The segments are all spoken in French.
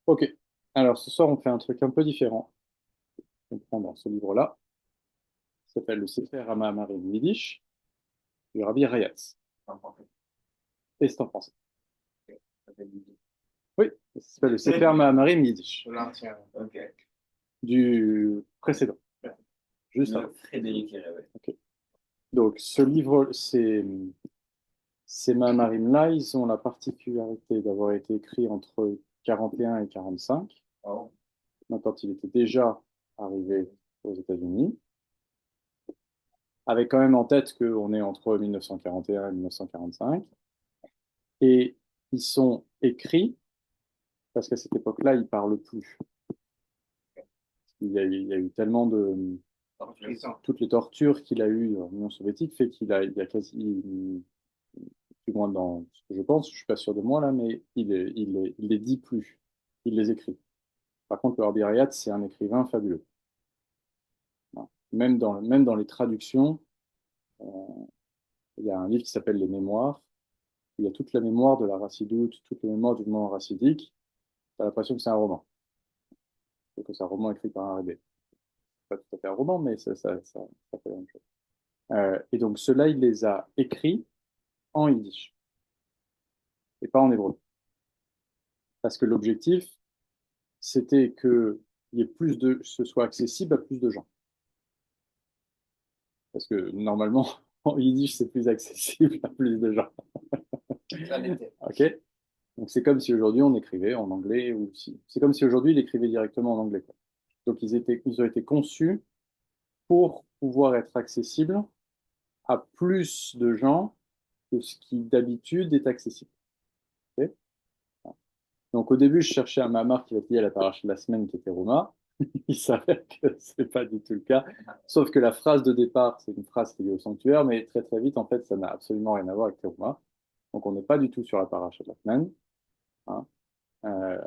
Ok. Alors, ce soir, on fait un truc un peu différent. On prend dans ce livre-là. Ça s'appelle le Sefer HaMaamarim Yiddish du Rabbi Rayatz. En français. Et c'est en français. Ok. Ça fait du bien. Oui, ça s'appelle le Sefer HaMaamarim Yiddish L'ancien. Ok. du précédent, juste Le avant. Frédéric Hérévé. Ok. Donc, ce livre, ces Maamarim-là, ils ont la particularité d'avoir été écrits entre 41 et 45, Oh. donc quand il était déjà arrivé aux États-Unis, avec quand même en tête qu'on est entre 1941 et 1945. Et ils sont écrits, parce qu'à cette époque-là, ils ne parlent plus. Il y a eu tellement de... Toutes les tortures qu'il a eues en Union soviétique fait il a quasi... du moins dans ce que je pense, je ne suis pas sûr de moi là, mais il les dit plus. Il les écrit. Par contre, le Rabbi Rayat, c'est un écrivain fabuleux. Voilà. Même dans les traductions, euh, il y a un livre qui s'appelle Les Mémoires. Il y a toute la mémoire de la Chassidoute, toute la mémoire du mouvement racidique. Tu as l'impression que c'est un roman. Que c'est un roman écrit par un Rebbe. Pas tout à fait un roman, mais ça fait la même chose. Et donc, ceux-là, il les a écrits en yiddish et pas en hébreu. Parce que l'objectif, c'était que ce soit accessible à plus de gens. Parce que normalement, en yiddish, c'est plus accessible à plus de gens. Ça l'était. OK? Donc, c'est comme si aujourd'hui, on écrivait en anglais ou si. C'est comme si aujourd'hui, il écrivait directement en anglais, quoi. Donc, ils ont été conçus pour pouvoir être accessibles à plus de gens que ce qui d'habitude est accessible. Ok. Donc au début, je cherchais un mamar qui va lié à la paracha de la semaine qui était Roma. Il s'avère que c'est pas du tout le cas. Sauf que la phrase de départ, c'est une phrase qui est liée au sanctuaire, mais très très vite, en fait, ça n'a absolument rien à voir avec Teruma. Donc on n'est pas du tout sur la paracha de la semaine. Hein. Euh,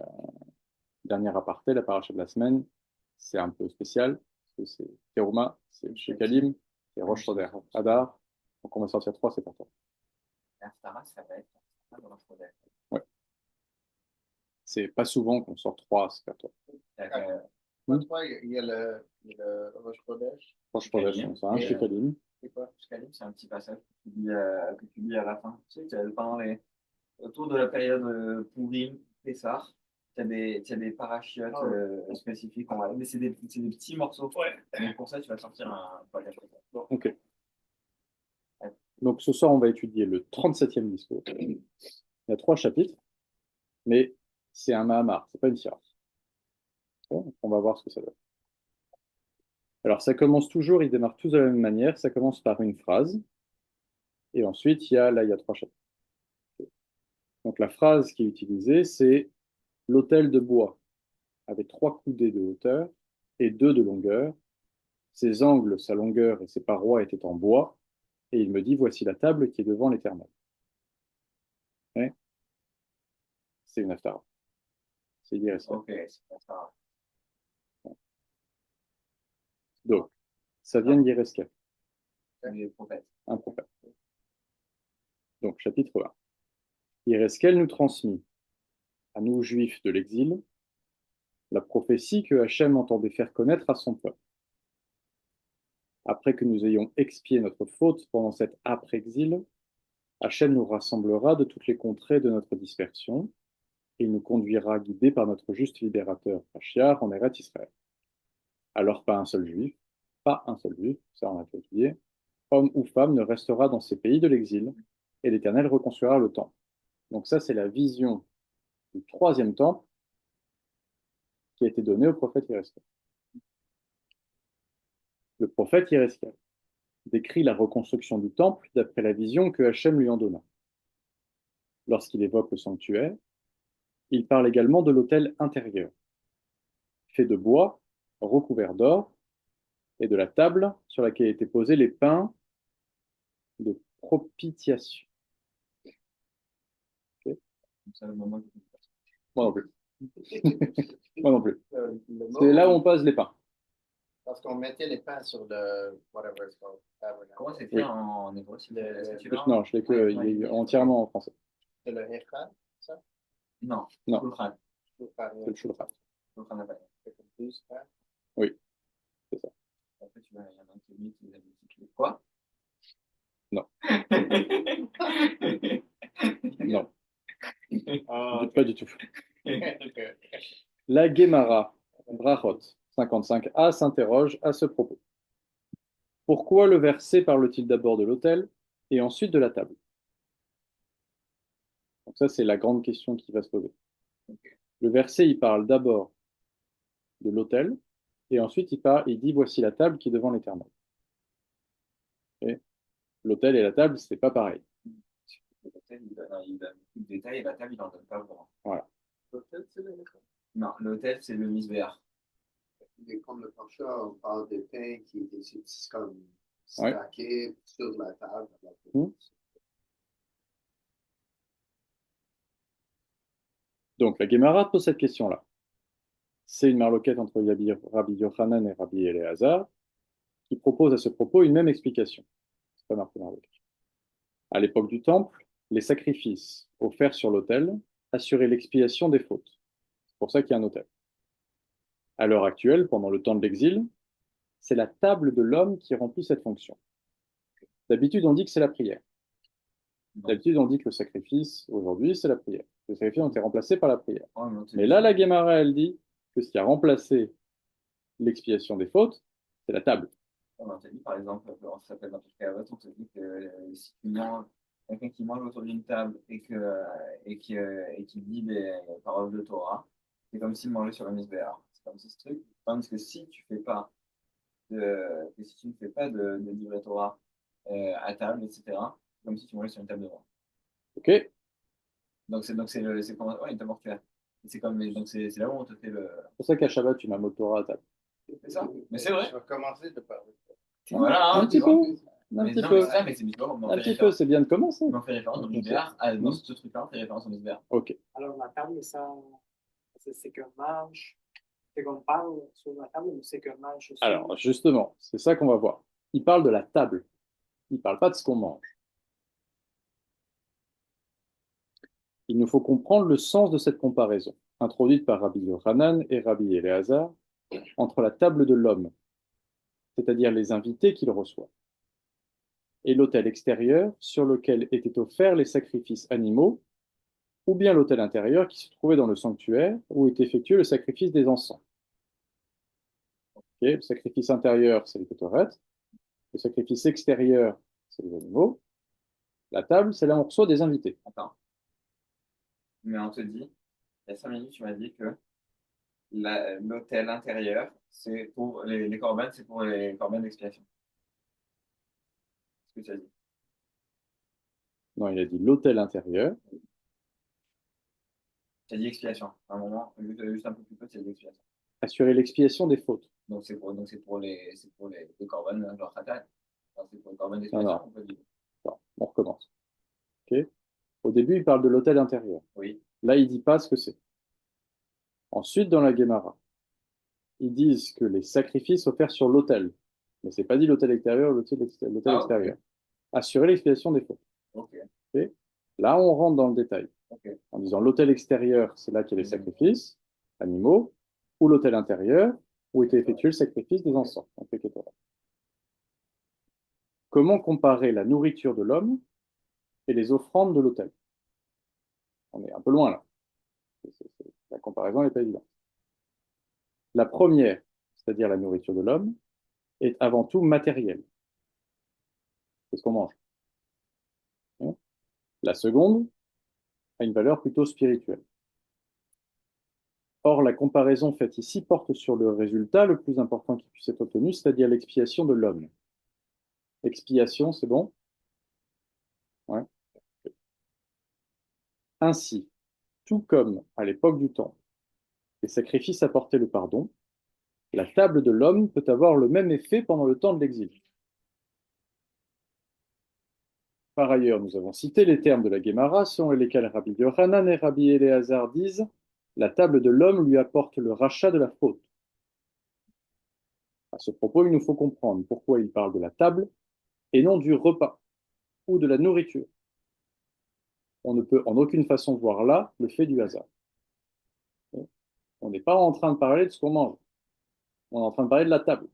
Dernier aparté, la paracha de la semaine, c'est un peu spécial, parce que c'est Teruma, c'est chez Kalim, c'est Rosh Chodesh Hadar. Donc on va sortir trois, c'est partout. L'Instara, ça va être dans le Frédéric. Ouais. C'est pas souvent qu'on sort trois, c'est partout. Pas trois, il y a le Rosh Chodesh. Rosh Chodesh, Kalim. c'est un chez Kalim. C'est quoi? Kalim, c'est un petit passage que tu lis à la fin. Tu sais, pendant autour de la période Pourim, Pessah, tu as des parachiotes spécifiques. Mais c'est des petits morceaux. Ouais. Donc pour ça, tu vas sortir un package. Ok. Donc ce soir, on va étudier le 37e discours. Il y a trois chapitres, mais c'est un Mahamar, c'est pas une sirah. Bon, on va voir ce que ça donne. Alors ça commence toujours, ils démarrent tous de la même manière. Ça commence par une phrase, et ensuite, il y a trois chapitres. Donc la phrase qui est utilisée, c'est l'autel de bois avait trois coudées de hauteur et deux de longueur. Ses angles, sa longueur et ses parois étaient en bois. Et il me dit, voici la table qui est devant l'Éternel. Ouais, c'est une haftara. C'est dire ça. Ok, c'est pas ça. Donc, ça vient de Yereskel, Les prophètes. un prophète. Donc, chapitre 1. Yereskel nous transmit, à nous juifs de l'exil, la prophétie que Hachem entendait faire connaître à son peuple. Après que nous ayons expié notre faute pendant cet après-exil, Hachem nous rassemblera de toutes les contrées de notre dispersion et il nous conduira guidés par notre juste libérateur Hachiar en Eretz Israël. Alors pas un seul juif, ça on a déjà étudié, homme ou femme ne restera dans ces pays de l'exil et l'Éternel reconstruira le temple. Donc ça c'est la vision du troisième temple qui a été donnée au prophète Yereskel. Le prophète Yereskel décrit la reconstruction du temple d'après la vision que Hachem lui en donna. Lorsqu'il évoque le sanctuaire, il parle également de l'autel intérieur, fait de bois, recouvert d'or, et de la table sur laquelle étaient posés les pains de propitiation. Okay. C'est le moment. Moi non plus. Moi non plus. C'est là où on pose les pains. Parce qu'on mettait les pains sur le whatever it's called. Comment c'est écrit Oui. en hébreu? Non, il est entièrement en français. C'est le Echad, ça? Non, Non. Shulchan. C'est le shulchan. Donc, on a pas. Oui, c'est ça. Après, tu vois, il y en a un qui dit qu'il a multiplié. Quoi? Non, non, Ah, pas du tout. La Gemara, Brachot 55a, s'interroge à ce propos. Pourquoi le verset parle-t-il d'abord de l'autel et ensuite de la table? Donc ça, c'est la grande question qui va se poser. Le verset, il parle d'abord de l'autel et ensuite il dit voici la table qui est devant l'Éternel. Et l'autel et la table, c'est pas pareil. L'hôtel, il donne beaucoup de détails et la table, il n'en donne pas vraiment. Voilà. L'hôtel, c'est le l'école. Non, l'hôtel, c'est le misbéar. Mais comme le parcha, on parle des pains qui étaient comme Ouais. stackés sur la table. Donc la Gemara pose cette question-là. C'est une marloquette entre Rabbi Yochanan et Rabbi Eliezer qui propose à ce propos une même explication. C'est pas marqué marloquette. À l'époque du Temple, les sacrifices offerts sur l'autel assuraient l'expiation des fautes. C'est pour ça qu'il y a un autel. À l'heure actuelle, pendant le temps de l'exil, c'est la table de l'homme qui remplit cette fonction. D'habitude, on dit que c'est la prière. D'habitude, on dit que le sacrifice, aujourd'hui, c'est la prière. Les sacrifices ont été remplacés par la prière. Oh, mais là, la Gemara, elle dit que ce qui a remplacé l'expiation des fautes, c'est la table. On t'a dit, par exemple, on s'appelle dans le on te dit que si tu manges, quelqu'un qui mange autour d'une table et qui dit des paroles de Torah, c'est comme s'il mangeait sur un misbéar. C'est comme si ce truc. Tandis que si tu fais pas que si tu ne fais pas de livret Torah à table, etc., c'est comme si tu mangeais sur une table de bois. Ok. C'est comme ouais, une table mortuaire. C'est comme donc c'est là où on te fait le. C'est pour ça qu'à Shabbat, tu m'as Torah à table. C'est ça. Mais c'est vrai. Je vais commencer de parler. Voilà, un petit peu. Un petit peu. Mais c'est bizarre, un petit peu, c'est bien de commencer. On fait référence au misbéar. Dans ce truc-là, on fait référence au misbéar. Ok. Alors, la table, ça, c'est qu'on mange, c'est qu'on parle sur la table ou c'est qu'on mange aussi? Alors, justement, c'est ça qu'on va voir. Il parle de la table. Il ne parle pas de ce qu'on mange. Il nous faut comprendre le sens de cette comparaison, introduite par Rabbi Yochanan et Rabbi Eliezer, entre la table de l'homme, c'est-à-dire les invités qu'il reçoit, et l'autel extérieur sur lequel étaient offerts les sacrifices animaux, ou bien l'autel intérieur qui se trouvait dans le sanctuaire où était effectué le sacrifice des encens. Okay, le sacrifice intérieur, c'est les kétorettes. Le sacrifice extérieur, c'est les animaux. La table, c'est là où on reçoit des invités. Attends. Mais on te dit, il y a 5 minutes, tu m'as dit que l'hôtel intérieur, c'est pour les corbanes, c'est pour les corbanes d'expiation. C'est ce que tu as dit. Non, il a dit l'autel intérieur. Tu as dit expiation. À un moment, juste un peu plus tôt, tu as dit expiation. Assurer l'expiation des fautes. Donc c'est pour les corbanes, genre khatat. C'est pour les corbanes d'expiation. Non, non. Non, on recommence. Okay. Au début, il parle de l'autel intérieur. Oui. Là, il ne dit pas ce que c'est. Ensuite, dans la Gemara, ils disent que les sacrifices offerts sur l'autel, mais ce n'est pas dit l'autel extérieur, l'autel extérieur. Okay. Assurer l'expiation des fautes. Okay. Okay. Là, on rentre dans le détail. Okay. En disant l'autel extérieur, c'est là qu'il y a les sacrifices animaux, ou l'autel intérieur, où était effectué le sacrifice des encens. Comment comparer la nourriture de l'homme et les offrandes de l'autel? On est un peu loin là. La comparaison n'est pas évidente. La première, c'est-à-dire la nourriture de l'homme, est avant tout matérielle. C'est ce qu'on mange. La seconde a une valeur plutôt spirituelle. Or, la comparaison faite ici porte sur le résultat le plus important qui puisse être obtenu, c'est-à-dire l'expiation de l'homme. Expiation, c'est bon? Ouais. Ainsi, tout comme à l'époque du Temple, les sacrifices apportaient le pardon, la table de l'homme peut avoir le même effet pendant le temps de l'exil. Par ailleurs, nous avons cité les termes de la Gemara selon lesquels Rabbi Yochanan et Rabbi Eliezer disent « La table de l'homme lui apporte le rachat de la faute ». À ce propos, il nous faut comprendre pourquoi il parle de la table et non du repas ou de la nourriture. On ne peut en aucune façon voir là le fait du hasard. On n'est pas en train de parler de ce qu'on mange. On est en train de parler de la table.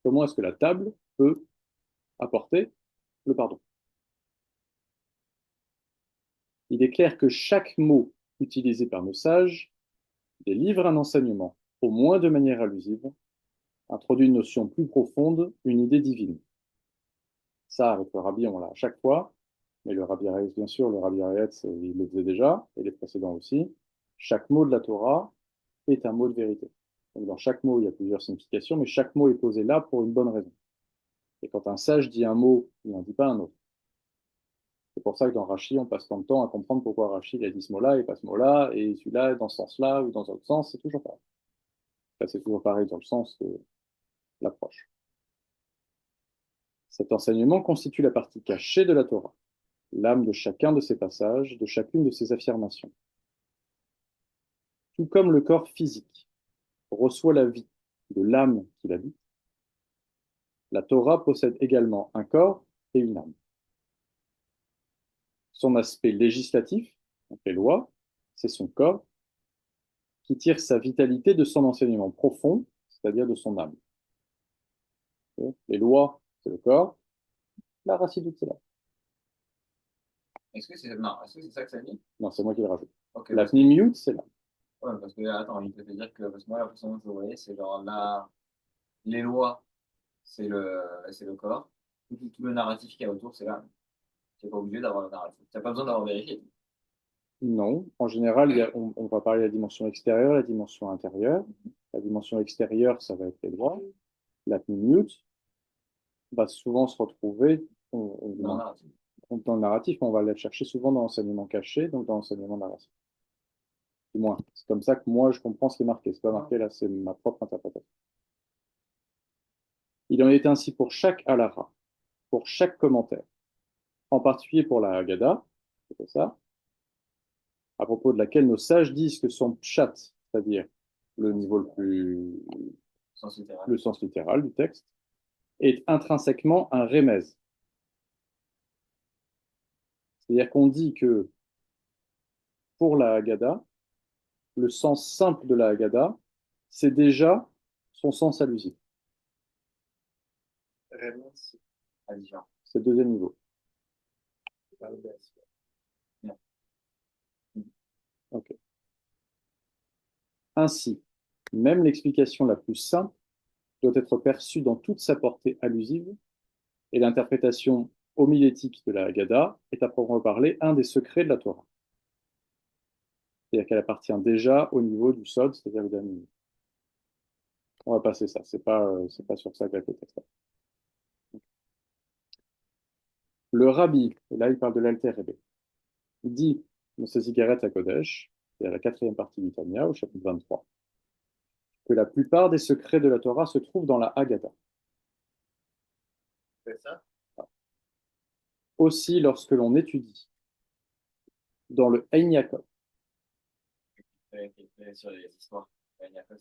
Comment est-ce que la table peut apporter le pardon? Il est clair que chaque mot utilisé par nos sages délivre un enseignement, au moins de manière allusive, introduit une notion plus profonde, une idée divine. Ça, avec le rabbi, on l'a à chaque fois, mais le rabbi Reitz, bien sûr, le rabbi Reitz, il le faisait déjà, et les précédents aussi. Chaque mot de la Torah est un mot de vérité. Donc, dans chaque mot, il y a plusieurs significations, mais chaque mot est posé là pour une bonne raison. Et quand un sage dit un mot, il n'en dit pas un autre. C'est pour ça que dans Rashi, on passe tant de temps à comprendre pourquoi Rashi a dit ce mot-là et pas ce mot-là, et celui-là dans ce sens-là ou dans un autre sens, c'est toujours pareil. Enfin, c'est toujours pareil dans le sens de l'approche. Cet enseignement constitue la partie cachée de la Torah, l'âme de chacun de ces passages, de chacune de ces affirmations. Tout comme le corps physique reçoit la vie de l'âme qui l'habite, la Torah possède également un corps et une âme. Son aspect législatif, donc les lois, c'est son corps, qui tire sa vitalité de son enseignement profond, c'est-à-dire de son âme. Les lois, c'est le corps, la racine, c'est l'âme. Est-ce que c'est non, est-ce que c'est ça que ça dit? Non, c'est moi qui le rajoute. Ok, La pnimiut, c'est l'âme. ouais, parce que attends, il peut te dire que parce que moi la façon dont je le voyais, c'est genre là, les lois, c'est le corps, tout le narratif qu'il y a autour, c'est l'âme. Tu n'es pas obligé d'avoir le narratif. Tu n'as pas besoin d'avoir vérifié. Non, en général, on va parler de la dimension extérieure, la dimension intérieure. La dimension extérieure, ça va être les lois. La pnimiut va souvent se retrouver Dans le narratif. dans le narratif, mais on va la chercher souvent dans l'enseignement caché, donc dans l'enseignement narratif. Du moins, c'est comme ça que moi je comprends ce qui est marqué. C'est pas marqué là, c'est ma propre interprétation. Il en est ainsi pour chaque halara, pour chaque commentaire, en particulier pour la Haggadah, c'est ça, à propos de laquelle nos sages disent que son pshat, c'est-à-dire le niveau le sens littéral du texte, est intrinsèquement un remez. C'est-à-dire qu'on dit que pour la Haggadah, le sens simple de la Haggadah, c'est déjà son sens allusif. Vraiment, c'est C'est le deuxième niveau. pas le best. Okay. Ainsi, même l'explication la plus simple doit être perçue dans toute sa portée allusive, et l'interprétation homilétique de la Haggadah est à proprement parler un des secrets de la Torah. C'est-à-dire qu'elle appartient déjà au niveau du Sod, c'est-à-dire le dernier niveau. On va passer ça, c'est pas sur ça qu'elle peut être. Le Rabbi, et là il parle de l'Alter Rebbe, dit dans ses Zigaret à Kodesh, c'est à la 4e partie du Tanya, au chapitre 23, que la plupart des secrets de la Torah se trouvent dans la Haggadah. C'est ça? Aussi lorsque l'on étudie dans le Ein Yaakov. Sur les histoires.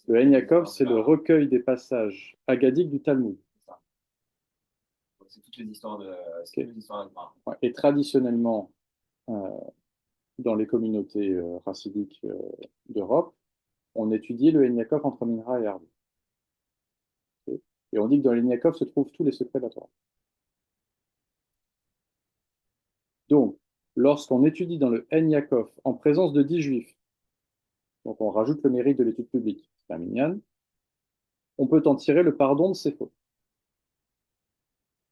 Le Ein Yaakov, c'est le recueil des passages haggadiques du Talmud. C'est toutes les histoires de. Okay. Toutes les histoires de Ouais, et traditionnellement, dans les communautés chassidiques d'Europe, on étudiait le Ein Yaakov entre Minra et Arbi. Okay. Et on dit que dans le Ein Yaakov se trouvent tous les secrets de la Torah. Donc, lorsqu'on étudie dans le Ein Yaakov en présence de 10 juifs, donc on rajoute le mérite de l'étude publique, c'est un minyan, on peut en tirer le pardon de ses fautes.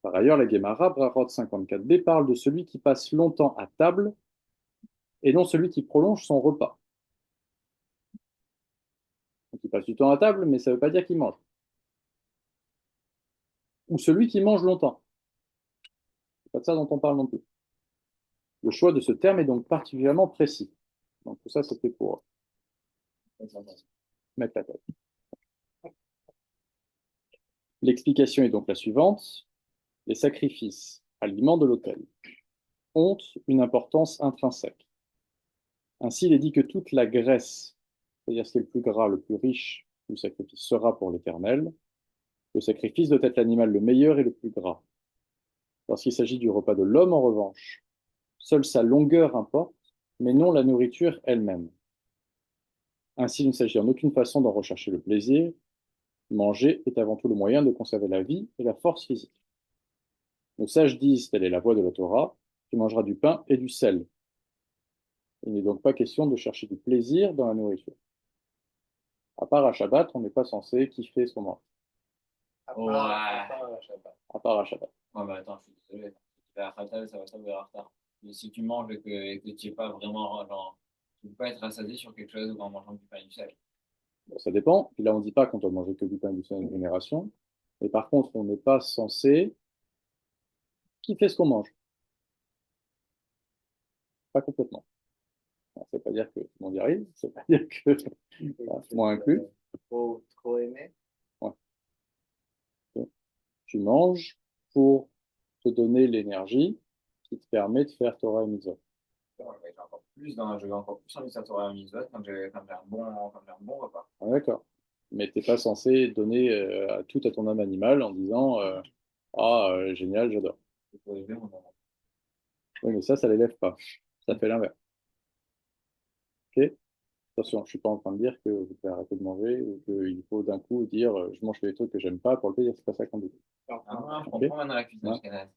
Par ailleurs, la Gemara, Brachot 54b, parle de celui qui passe longtemps à table et non celui qui prolonge son repas. Donc, il passe du temps à table, mais ça ne veut pas dire qu'il mange. Ou celui qui mange longtemps. C'est pas de ça dont on parle non plus. Le choix de ce terme est donc particulièrement précis. Donc tout ça, c'était pour mettre la tête. L'explication est donc la suivante. Les sacrifices, aliments de l'autel, ont une importance intrinsèque. Ainsi, il est dit que toute la graisse, c'est-à-dire ce qui est le plus gras, le plus riche du sacrifice, sera pour l'Éternel. Le sacrifice doit être l'animal le meilleur et le plus gras. Lorsqu'il s'agit du repas de l'homme, en revanche, seule sa longueur importe, mais non la nourriture elle-même. Ainsi, il ne s'agit en aucune façon d'en rechercher le plaisir. Manger est avant tout le moyen de conserver la vie et la force physique. Nos sages disent, telle est la voie de la Torah, tu mangeras du pain et du sel. Il n'est donc pas question de chercher du plaisir dans la nourriture. À part à Shabbat, on n'est pas censé kiffer ce qu'on mange. À part à Shabbat. Ouais, mais attends, je suis désolé. Si tu fais un khatal, ça va tomber en retard. Mais si tu manges et que tu n'es pas vraiment, genre, tu peux pas être rassasié sur quelque chose en mangeant du pain et du sel. Bon, ça dépend. Puis là, on ne dit pas qu'on doit manger que du pain et du sel en génération. Mais par contre, on n'est pas censé kiffer ce qu'on mange. Pas complètement. Ça ne veut pas dire que tout le monde y arrive. Ça ne veut pas dire que moi inclus. Trop aimer. Ouais. Donc, tu manges pour te donner l'énergie qui te permet de faire Torah et Mitzvot. Je vais encore plus envie de Torah et Mitzvot quand j'ai un bon repas. Ah, d'accord. Mais tu n'es pas censé donner tout à ton âme animale en disant génial, j'adore. Il faut élever mon âme. Oui, mais ça l'élève pas. Ça fait l'inverse. Ok? Attention, je ne suis pas en train de dire que vous devez arrêter de manger ou qu'il faut d'un coup dire je mange que des trucs que j'aime pas pour le plaisir. C'est pas ça qu'on dit. Je Ok? comprends maintenant la cuisine Ouais. ashkénaze.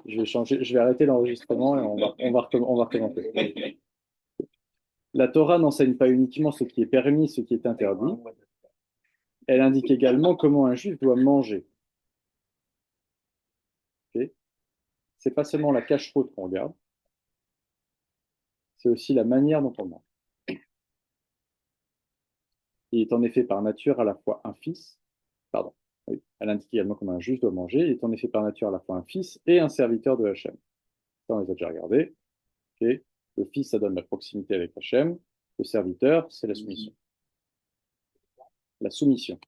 Je vais arrêter l'enregistrement et on va recommencer. La Torah n'enseigne pas uniquement ce qui est permis, ce qui est interdit. Elle indique également comment un juif doit manger. Okay? C'est pas seulement la cache-route qu'on regarde, c'est aussi la manière dont on mange. Il est en effet par nature à la fois un fils, pardon, oui, elle indique également comment un juif doit manger, il est en effet par nature à la fois un fils et un serviteur de Hachem. Ça, on les a déjà regardés. Okay? Le fils, ça donne la proximité avec Hachem. Le serviteur, c'est la soumission. La soumission.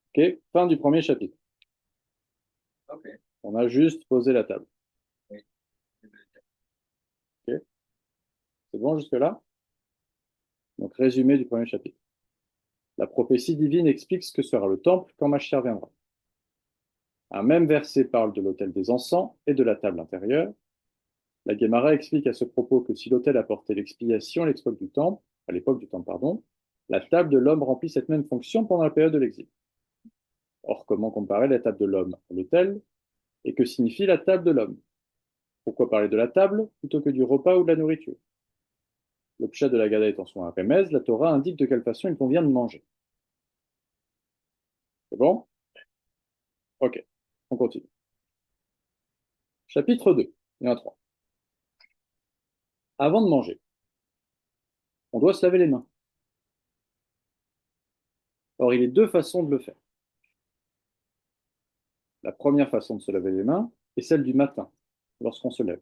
Okay? Fin du premier chapitre. Ok. On a juste posé la table. Oui. Okay? C'est bon jusque-là? Donc, résumé du premier chapitre. La prophétie divine explique ce que sera le temple quand Mashiach viendra. Un même verset parle de l'autel des encens et de la table intérieure. La Guémara explique à ce propos que si l'autel apportait l'expiation à l'époque du temple, pardon, la table de l'homme remplit cette même fonction pendant la période de l'exil. Or, comment comparer la table de l'homme à l'autel? Et que signifie la table de l'homme? Pourquoi parler de la table plutôt que du repas ou de la nourriture? Le pshat de la Gada étant souvent un remez, la Torah indique de quelle façon il convient de manger. C'est bon? Ok, on continue. Chapitre 2, il y en a 3. Avant de manger, on doit se laver les mains. Or, il y a deux façons de le faire. La première façon de se laver les mains est celle du matin, lorsqu'on se lève.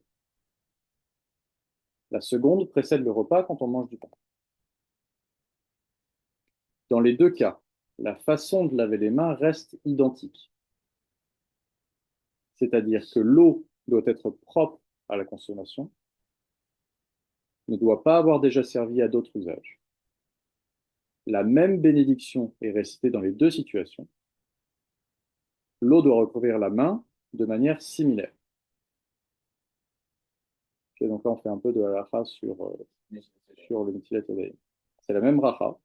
La seconde précède le repas quand on mange du pain. Dans les deux cas, la façon de laver les mains reste identique. C'est-à-dire que l'eau doit être propre à la consommation, ne doit pas avoir déjà servi à d'autres usages. La même bénédiction est récitée dans les deux situations. L'eau doit recouvrir la main de manière similaire. Okay, donc là, on fait un peu de halakha sur le Netilat Yadayim. C'est la même racha.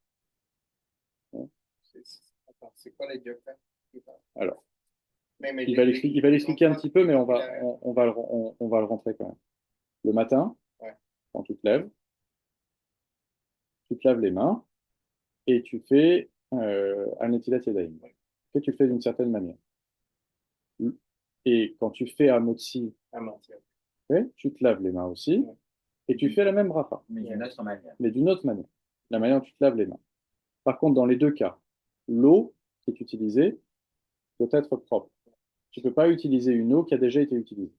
C'est quoi les deux cas? Alors, il va l'expliquer un petit peu, mais on va le rentrer quand même. Le matin, quand tu te lèves, tu te laves les mains et tu fais un Netilat Yadayim. Et tu le fais d'une certaine manière. Et quand tu fais un motzi, tu te laves les mains aussi et tu fais la même racha. Mais d'une autre manière. Mais d'une autre manière. La manière dont tu te laves les mains. Par contre, dans les deux cas, l'eau qui est utilisée doit être propre. Tu ne peux pas utiliser une eau qui a déjà été utilisée.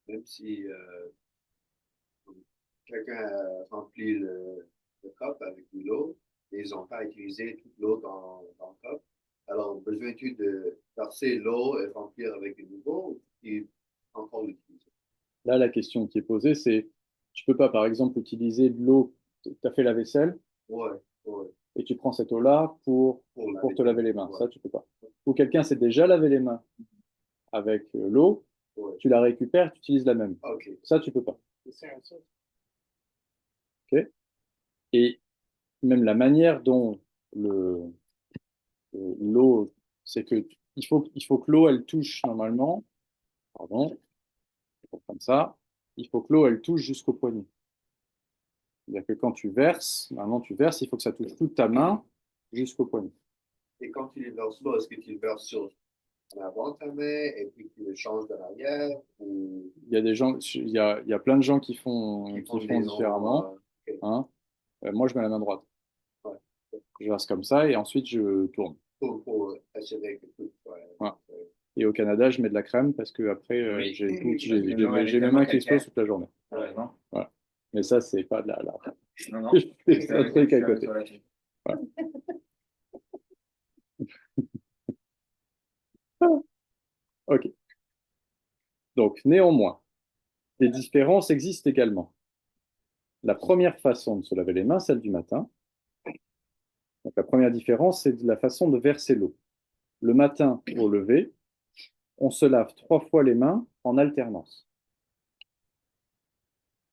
Même si quelqu'un a rempli le cup avec de l'eau et ils n'ont pas utilisé toute l'eau dans le cup, alors besoin-tu de verser l'eau et remplir avec de nouveau ou encore l'utiliser? Là, la question qui est posée, c'est tu ne peux pas, par exemple, utiliser de l'eau, tu as fait la vaisselle, Ouais. et tu prends cette eau-là pour te laver les mains. Ouais. Ça, tu ne peux pas. Ou quelqu'un s'est déjà lavé les mains avec l'eau Ouais. tu la récupères, tu utilises la même. Ok. Ça, tu peux pas. C'est ça. Ok. Et même la manière dont le, l'eau, c'est que il faut que l'eau, elle touche normalement, pardon, comme ça, il faut que l'eau, elle touche jusqu'au poignet. C'est-à-dire que quand tu verses, normalement tu verses, il faut que ça touche toute ta main jusqu'au poignet. Et quand tu le verses l'eau, est-ce que tu le verses sur en avant de ta main et puis tu le changes de l'arrière ou Il y a des gens, il y a plein de gens qui qui font font des différemment. ok. Hein. Moi, je mets la main droite. Ouais. Je verse comme ça et ensuite je tourne. Pour assurer que tout ouais. Voilà. Et au Canada, je mets de la crème parce que après, Oui. j'ai mes mains qui explosent toute la journée. T'as raison. Voilà. Mais ça, c'est pas de Non, non. je fais C'est un avec truc à je suis avec côté. toi là-dessus. Voilà. Ok. Donc, néanmoins, des différences existent également. La première façon de se laver les mains, celle du matin. Donc, la première différence, c'est la façon de verser l'eau. Le matin, au lever, on se lave 3 fois les mains en alternance.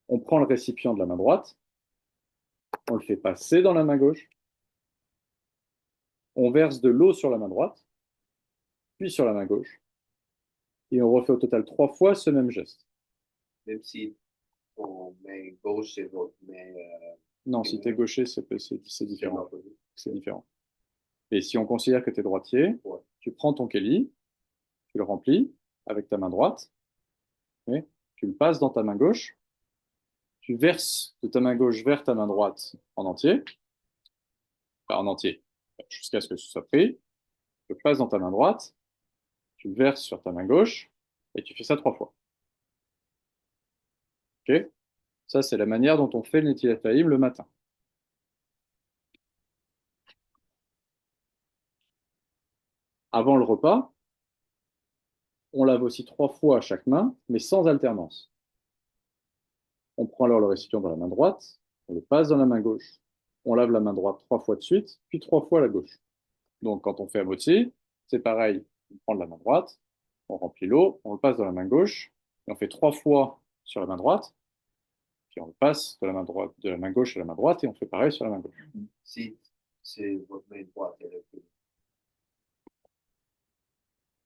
On prend le récipient de la main droite, on le fait passer dans la main gauche, on verse de l'eau sur la main droite, puis sur la main gauche, et on refait au total 3 fois ce même geste. Même si ton main gauche c'est votre main Non, si tu es gaucher, c'est différent. différent. C'est différent. Et si on considère que tu es droitier, Ouais. tu prends ton kéli, tu le remplis avec ta main droite, et tu le passes dans ta main gauche, tu verses de ta main gauche vers ta main droite en entier, enfin, en entier, jusqu'à ce que ce soit pris, tu le passes dans ta main droite, tu le verses sur ta main gauche, et tu fais ça 3 fois. Ok. Ça, c'est la manière dont on fait le Netilat Haïm le matin. Avant le repas, on lave aussi 3 fois à chaque main, mais sans alternance. On prend alors le récipient dans la main droite, on le passe dans la main gauche, on lave la main droite 3 fois de suite, puis 3 fois la gauche. Donc, quand on fait à moitié, c'est pareil. On prend de la main droite, on remplit l'eau, on le passe dans la main gauche, et on fait 3 fois sur la main droite, puis on le passe de la main droite, de la main gauche à la main droite, et on fait pareil sur la main gauche. Si c'est votre main droite, elle est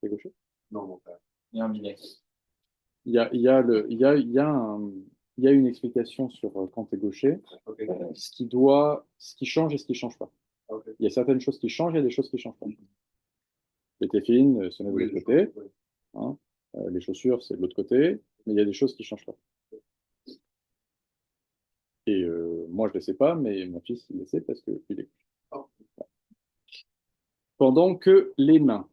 C'est gaucher. non, mon frère. Il y a un bidet. Il y a une explication sur quand tu es gaucher, Ok. ce qui change et ce qui ne change pas. Ok. Il y a certaines choses qui changent, il y a des choses qui ne changent pas. Les téfilines, c'est de Oui, l'autre je côté. comprends, oui. Hein. Les chaussures, c'est de l'autre côté. Mais il y a des choses qui ne changent pas. Et moi, je ne le sais pas, mais mon fils, il le sait parce qu'il est. Oh. Pendant que les mains,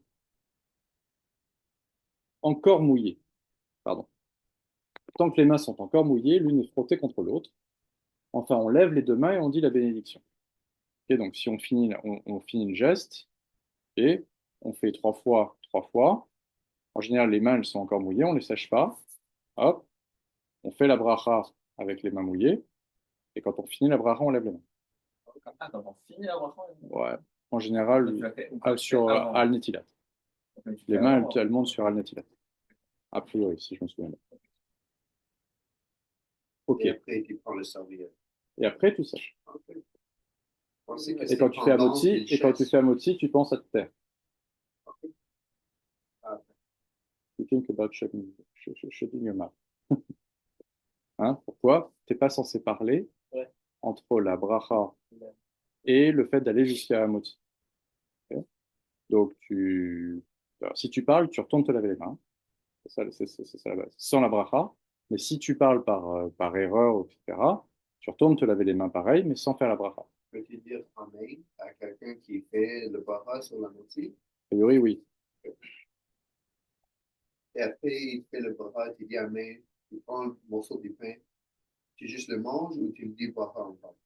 encore mouillées, pardon, tant que les mains sont encore mouillées, l'une est frottée contre l'autre. Enfin, on lève les 2 mains et on dit la bénédiction. Et donc, si on finit le geste, et on fait 3 fois, 3 fois. En général, les mains, elles sont encore mouillées, on ne les sèche pas. Hop, on fait la bracha avec les mains mouillées. Et quand on finit la bracha, on lève les mains. Ah, quand on finit la bracha, Ouais. En général, tu l'as fait, ou quand tu fais sur avant. Al-Netilat. Quand tu Les fais mains, avant, elles montent sur Al-Netilat. A priori, si je me souviens bien. Ok. Et après, tu prends le serviette. Et après, tu sèches. Ok. Je pensais que Et c'était quand tu fais pendant Amotzi, qu'il et quand tu chasse. fais Amotzi, tu penses à te taire. Ah, You think about shutting your mouth. Hein, pourquoi? Tu n'es pas censé parler Ouais. entre la bracha et le fait d'aller jusqu'à Amotzi. Ok. Donc, alors, si tu parles, tu retournes te laver les mains. C'est ça la base. Sans la bracha. Mais si tu parles par erreur, etc., tu retournes te laver les mains pareil, mais sans faire la bracha. peux-tu dire Amen à quelqu'un qui fait le bara sur la moitié? A priori, oui. Et après, il fait le bara, tu dis Amen, tu prends le morceau du pain, tu juste le manges ou tu le dis bara encore?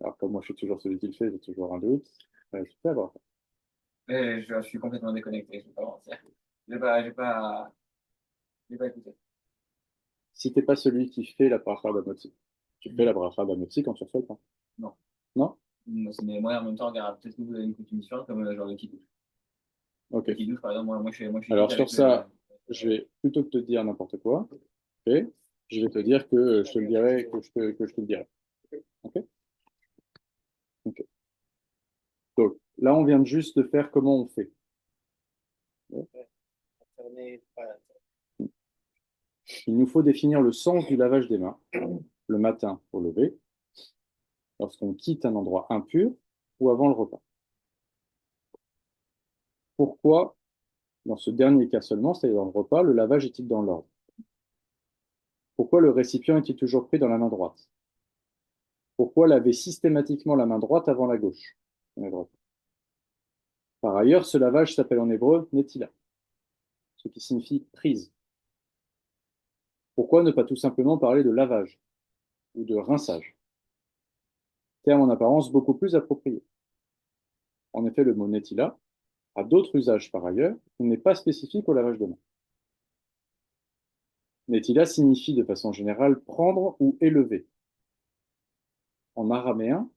Alors, comme moi, je suis toujours celui qui le fait, j'ai toujours un doute. Je fais la bracha. je suis complètement déconnecté, je ne vais pas mentir. J'ai pas écouté. Si tu n'es pas celui qui fait la bracha d'Amotzi, tu fais la bracha d'Amotzi quand tu reçois le pain. Non. Non? Mais moi, en même temps, regarde, peut-être que vous avez une coutume différente, comme genre le kidouche. Ok. Le kidouche, par exemple, moi, je suis Alors, quitte sur avec ça, je vais, plutôt que te dire n'importe quoi, ok, je vais te dire que je te le dirai, que je te le dirai. Ok? Ok. Donc, là, on vient juste de faire comment on fait. Il nous faut définir le sens du lavage des mains, le matin au lever, lorsqu'on quitte un endroit impur ou avant le repas. Pourquoi, dans ce dernier cas seulement, c'est-à-dire dans le repas, le lavage est-il dans l'ordre? Pourquoi le récipient est-il toujours pris dans la main droite? Pourquoi laver systématiquement la main droite avant la gauche? Par ailleurs, ce lavage s'appelle en hébreu netila, ce qui signifie prise. Pourquoi ne pas tout simplement parler de lavage ou de rinçage? Terme en apparence beaucoup plus approprié. En effet, le mot netila a d'autres usages par ailleurs, il n'est pas spécifique au lavage de mains. Netila signifie de façon générale prendre ou élever. En araméen,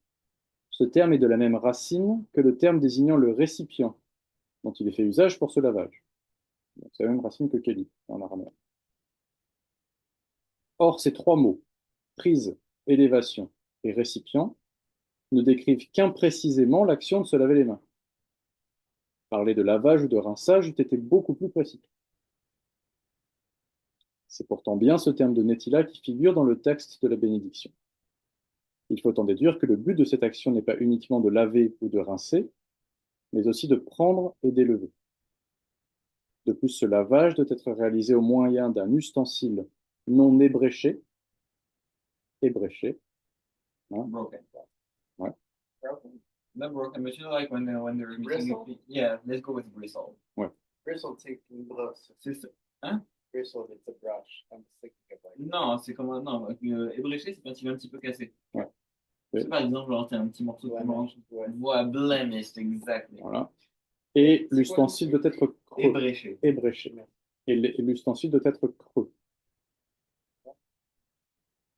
ce terme est de la même racine que le terme désignant le récipient dont il est fait usage pour ce lavage. C'est la même racine que keli en araméen. Or, ces trois mots, prise, élévation et récipient, ne décrivent qu'imprécisément l'action de se laver les mains. Parler de lavage ou de rinçage eût été beaucoup plus précis. C'est pourtant bien ce terme de netila qui figure dans le texte de la bénédiction. Il faut en déduire que le but de cette action n'est pas uniquement de laver ou de rincer, mais aussi de prendre et d'élever. De plus, ce lavage doit être réalisé au moyen d'un ustensile non ébréché, hein, Broken. ouais, Not broken, but you know, like when they're missing Bristle? a piece. Yeah, let's go with bristle. ouais. Bristle, c'est une brosse. C'est ça. Hein? Bristle, it's a brush. I'm thinking of like. Non, c'est comme un. Non, ébréché, c'est quand il est un petit peu cassé. Ouais. C'est par exemple, genre, t'as un petit morceau de mange. Ouais. Voilà, blemished, exactly. Voilà. Et l'ustensile doit être creux. Ébréché. Ébréché. Et l'ustensile doit être creux,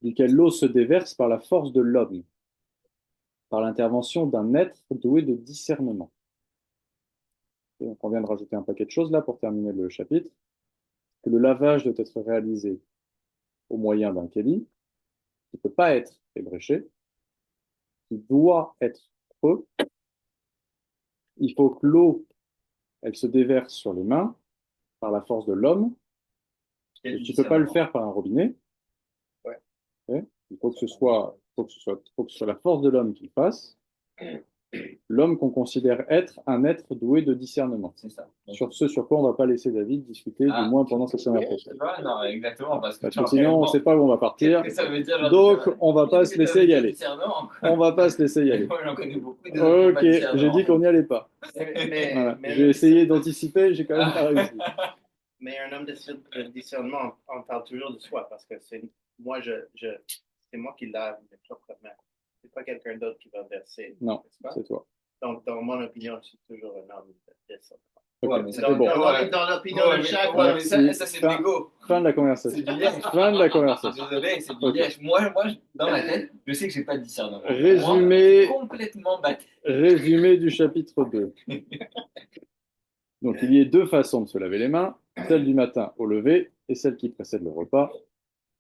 duquel l'eau se déverse par la force de l'homme, par l'intervention d'un être doué de discernement. Et donc on vient de rajouter un paquet de choses là pour terminer le chapitre, que le lavage doit être réalisé au moyen d'un kéli, qui ne peut pas être ébréché, qui doit être creux. Il faut que l'eau, elle se déverse sur les mains par la force de l'homme. Tu ne peux pas le faire par un robinet. Ouais. Okay. Il faut que ce soit la force de l'homme qui le fasse. L'homme qu'on considère être un être doué de discernement. C'est ça. Sur ce sur quoi on ne va pas laisser David discuter, du moins pendant cette conversation. Non, exactement. Parce que sinon, on ne sait pas où on va partir. Qu'est-ce que ça veut dire, genre, Donc, on ne va pas se laisser y aller. On ne va pas se laisser y aller. Moi, j'en connais beaucoup. Ok, j'ai dit qu'on n'y allait pas. Voilà. J'ai essayé d'anticiper, j'ai quand même pas réussi. Mais un homme de discernement, on parle toujours de soi parce que c'est moi, c'est moi qui lave mes propres mains. C'est pas quelqu'un d'autre qui va verser. Non, c'est toi. Donc, dans mon opinion, je suis toujours un homme de discernement. Ouais, mais ça, Dans, bon. dans l'opinion de chaque. Ouais, mais ça c'est de l'ego. Fin de la conversation. Fin de la conversation. Désolé, c'est du liège. Moi, dans ma tête, je sais que j'ai pas de discernement. Résumé. Complètement battu. Résumé du chapitre 2. Donc, il y a deux façons de se laver les mains, celle du matin au lever et celle qui précède le repas.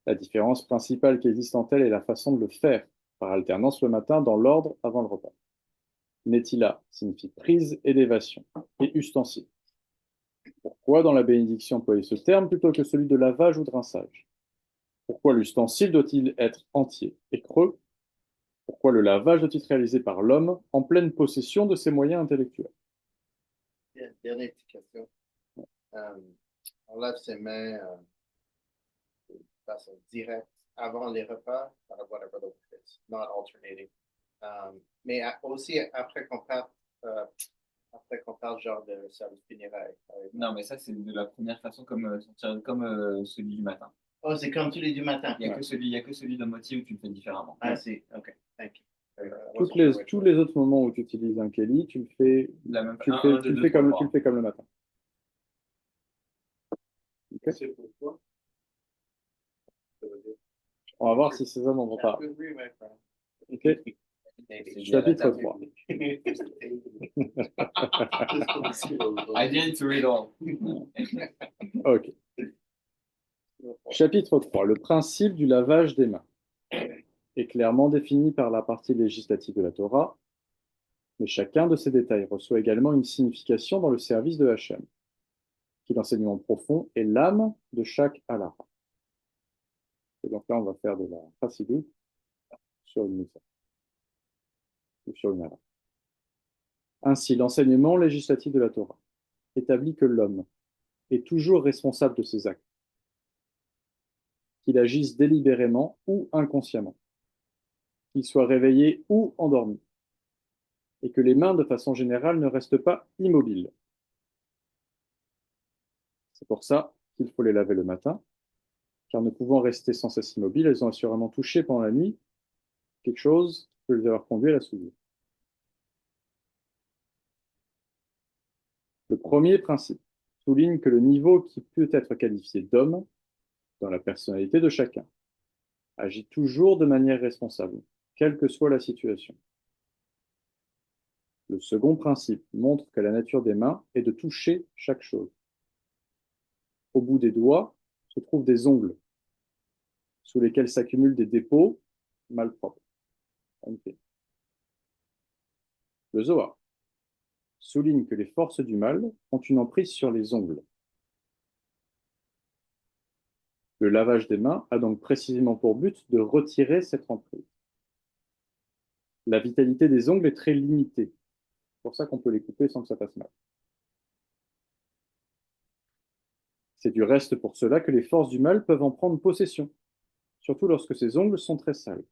La différence principale qui existe entre elles est la façon de le faire, par alternance le matin dans l'ordre avant le repas. Netila signifie prise, élévation et ustensile. Pourquoi dans la bénédiction employer ce terme plutôt que celui de lavage ou de rinçage? Pourquoi l'ustensile doit-il être entier et creux? Pourquoi le lavage doit-il être réalisé par l'homme en pleine possession de ses moyens intellectuels? Dernière petite question. On lave ses mains de façon directe avant les repas, whatever the word is, not alternating. Mais aussi après qu'on parle genre de service funéraire. Non, mais ça, c'est de la première façon comme celui du matin. Oh, c'est comme celui du matin. Il n'y a que celui de moitié où tu le fais différemment. Ah, c'est, ok, thank you. Tous les autres moments où tu utilises un kéli, tu le fais, tu le fais comme le matin. Okay. C'est pourquoi? On va voir si c'est ça dont on parle. Ok. Chapitre 3. I didn't read all. Ok. Chapitre 3. Le principe du lavage des mains est clairement défini par la partie législative de la Torah, mais chacun de ces détails reçoit également une signification dans le service de Hachem, qui l'enseignement profond est l'âme de chaque halakha. Et donc là, on va faire de la chassidoute sur une mitzvah, ou sur une halakha. Ainsi, l'enseignement législatif de la Torah établit que l'homme est toujours responsable de ses actes, qu'il agisse délibérément ou inconsciemment, qu'il soit réveillé ou endormi, et que les mains, de façon générale, ne restent pas immobiles. C'est pour ça qu'il faut les laver le matin, car ne pouvant rester sans cesse immobiles, elles ont assurément touché pendant la nuit quelque chose qui peut les avoir conduits à la souillure. Le premier principe souligne que le niveau qui peut être qualifié d'homme, dans la personnalité de chacun, agit toujours de manière responsable, quelle que soit la situation. Le second principe montre que la nature des mains est de toucher chaque chose. Au bout des doigts se trouvent des ongles, sous lesquels s'accumulent des dépôts malpropres. Le Zohar souligne que les forces du mal ont une emprise sur les ongles. Le lavage des mains a donc précisément pour but de retirer cette emprise. La vitalité des ongles est très limitée. C'est pour ça qu'on peut les couper sans que ça fasse mal. C'est du reste pour cela que les forces du mal peuvent en prendre possession, surtout lorsque ces ongles sont très sales.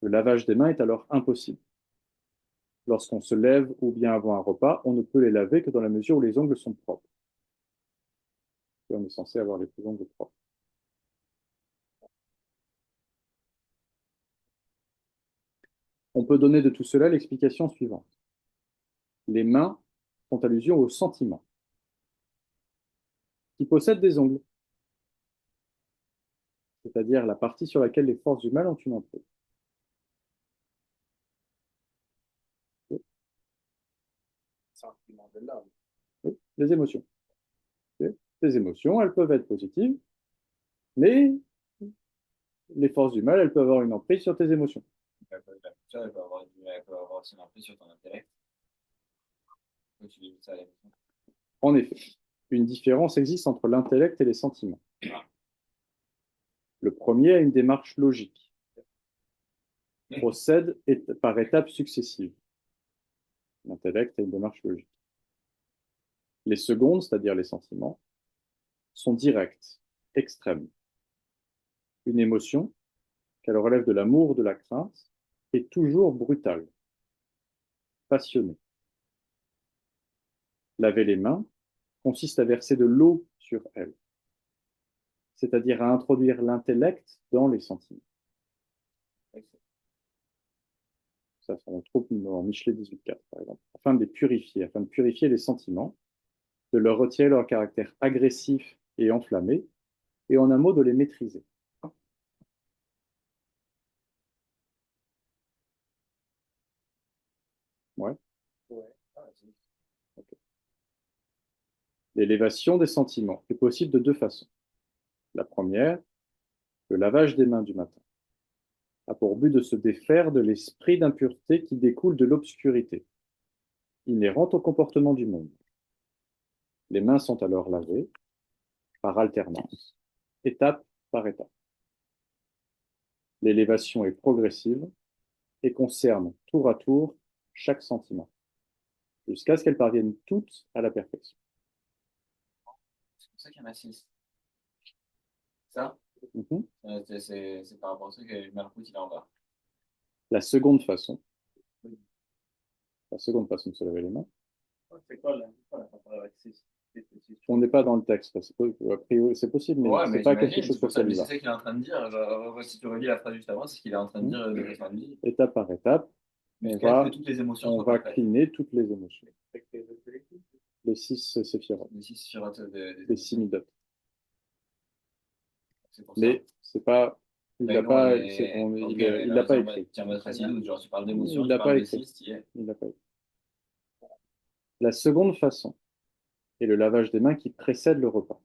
Le lavage des mains est alors impossible. Lorsqu'on se lève ou bien avant un repas, on ne peut les laver que dans la mesure où les ongles sont propres. Et on est censé avoir les ongles propres. On peut donner de tout cela l'explication suivante. Les mains font allusion aux sentiments, qui possèdent des ongles, c'est-à-dire la partie sur laquelle les forces du mal ont une emprise. Sentiment de l'homme. Oui, les émotions. Les émotions, elles peuvent être positives, mais les forces du mal, elles peuvent avoir une emprise sur tes émotions. Elle peut avoir aussi une emprise sur ton intellect. Donc, tu vis ça à l'émotion. En effet, une différence existe entre l'intellect et les sentiments. Le premier a une démarche logique, procède par étapes successives. L'intellect a une démarche logique. Les secondes, c'est-à-dire les sentiments, sont directes, extrêmes. Une émotion, qu'elle relève de l'amour ou de la crainte, est toujours brutale, passionnée. Laver les mains consiste à verser de l'eau sur elles, c'est-à-dire à introduire l'intellect dans les sentiments. Ça, on trouve dans Michelet 18.4, par exemple, afin de purifier les sentiments, de leur retirer leur caractère agressif et enflammé, et en un mot, de les maîtriser. Ouais. Okay. L'élévation des sentiments est possible de deux façons. La première, le lavage des mains du matin, a pour but de se défaire de l'esprit d'impureté qui découle de l'obscurité, inhérente au comportement du monde. Les mains sont alors lavées par alternance, étape par étape. L'élévation est progressive et concerne tour à tour chaque sentiment, jusqu'à ce qu'elles parviennent toutes à la perfection. C'est pour ça qu'il y en a 6. Ça, c'est par rapport à ça que Malkout il est en bas. La seconde façon de se laver les mains, C'est quoi la rapport avec 6? on n'est pas dans le texte, a priori c'est possible, mais Ouais, c'est mais pas quelque j'imagine, chose sur c'est lequel il ça va. qu'il est en train de dire. Genre, si tu relis la phrase juste avant, c'est ce qu'il est en train de dire de façon dit. Étape par étape, Que toutes les émotions on soient va parfaites. cliner toutes les émotions. Les 6 séphirotes. Les 6 sphirotes Les 6 midot. C'est pour ça. Mais c'est pas. Il l'a pas, il l'a pas écrit. Tiens, votre facile, genre tu parles d'émotion, Il tu l'a parles pas de écrit. 6, tu y es. Il l'a pas écrit. La seconde façon est le lavage des mains qui précède le repas.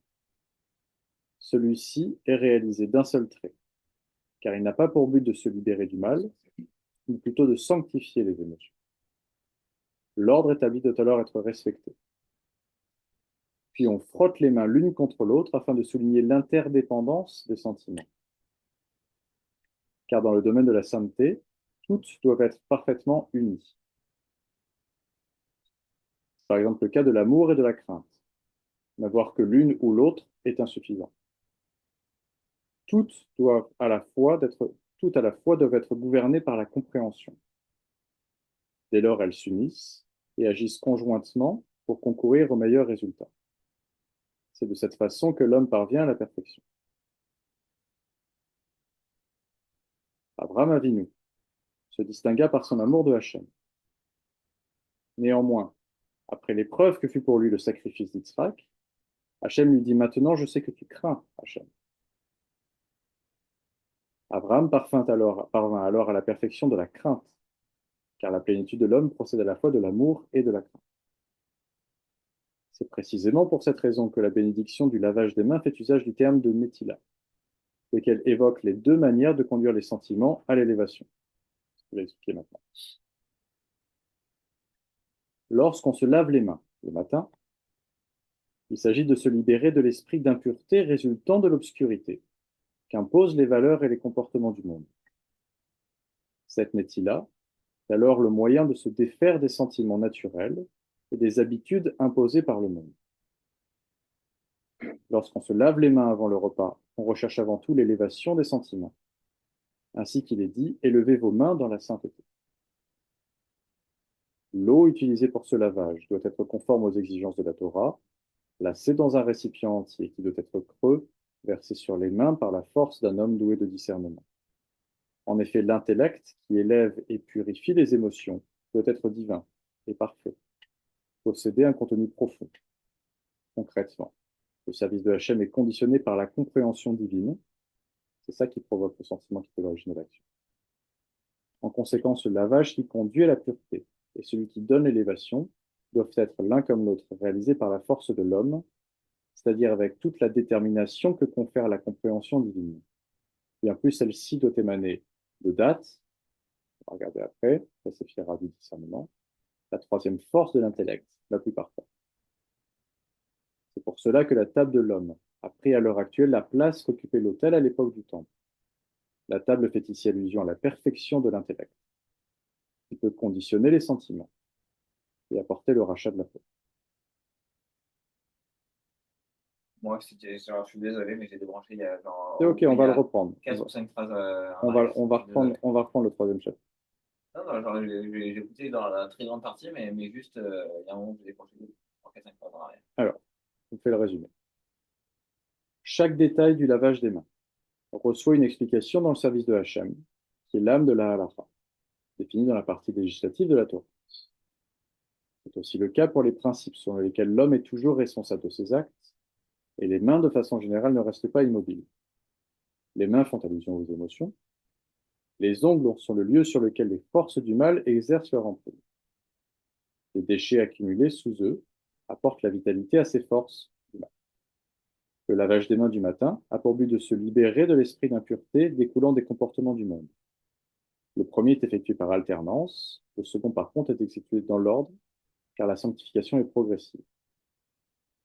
celui-ci est réalisé d'un seul trait, car il n'a pas pour but de se libérer du mal, mais plutôt de sanctifier les émotions. L'ordre établi doit alors être respecté. Puis on frotte les mains l'une contre l'autre afin de souligner l'interdépendance des sentiments. Car dans le domaine de la sainteté, toutes doivent être parfaitement unies. Par exemple, le cas de l'amour et de la crainte. N'avoir que l'une ou l'autre est insuffisant. Toutes à la fois doivent être gouvernées par la compréhension. Dès lors, elles s'unissent et agissent conjointement pour concourir au meilleur résultat. C'est de cette façon que l'homme parvient à la perfection. Abraham Avinu se distingua par son amour de Hachem. Néanmoins, après l'épreuve que fut pour lui le sacrifice d'Yitzhak, Hachem lui dit: Maintenant, je sais que tu crains Hachem. Abraham parvint alors à la perfection de la crainte, car la plénitude de l'homme procède à la fois de l'amour et de la crainte. C'est précisément pour cette raison que la bénédiction du lavage des mains fait usage du terme de Netila, lequel évoque les deux manières de conduire les sentiments à l'élévation. Je vais expliquer maintenant. Lorsqu'on se lave les mains le matin, il s'agit de se libérer de l'esprit d'impureté résultant de l'obscurité qu'imposent les valeurs et les comportements du monde. Cette Netila est alors le moyen de se défaire des sentiments naturels et des habitudes imposées par le monde. Lorsqu'on se lave les mains avant le repas, on recherche avant tout l'élévation des sentiments. Ainsi qu'il est dit: élevez vos mains dans la sainteté. L'eau utilisée pour ce lavage doit être conforme aux exigences de la Torah, placée dans un récipient entier qui doit être creux, versé sur les mains par la force d'un homme doué de discernement. En effet, l'intellect qui élève et purifie les émotions doit être divin et parfait, posséder un contenu profond. Concrètement, le service de Hachem est conditionné par la compréhension divine. C'est ça qui provoque le sentiment qui est l'origine de l'action. En conséquence, le lavage qui conduit à la pureté et celui qui donne l'élévation doivent être l'un comme l'autre réalisés par la force de l'homme, c'est-à-dire avec toute la détermination que confère la compréhension divine. Bien plus, celle-ci doit émaner de date, on va regarder après, ça s'effira du discernement, la troisième force de l'intellect, la plus parfaite. C'est pour cela que la table de l'homme a pris à l'heure actuelle la place qu'occupait l'autel à l'époque du temple. La table fait ici allusion à la perfection de l'intellect, qui peut conditionner les sentiments et apporter le rachat de la faute. Moi, genre, je suis désolé, mais j'ai débranché il y a genre. C'est ok, on va le reprendre. 4 ou 5 phrases. On va reprendre le troisième chapitre. Non, non, genre, j'ai écouté dans la très grande partie, mais juste, il y a un moment où j'ai débranché 4-5 phrases en arrière. Alors, on fait le résumé. Chaque détail du lavage des mains reçoit une explication dans le service de Hachem, qui est l'âme de la halacha, définie dans la partie législative de la Torah. C'est aussi le cas pour les principes selon lesquels l'homme est toujours responsable de ses actes, et les mains, de façon générale, ne restent pas immobiles. Les mains font allusion aux émotions. Les ongles sont le lieu sur lequel les forces du mal exercent leur emprise. Les déchets accumulés sous eux apportent la vitalité à ces forces du mal. Le lavage des mains du matin a pour but de se libérer de l'esprit d'impureté découlant des comportements du monde. Le premier est effectué par alternance, le second par contre est exécuté dans l'ordre, car la sanctification est progressive.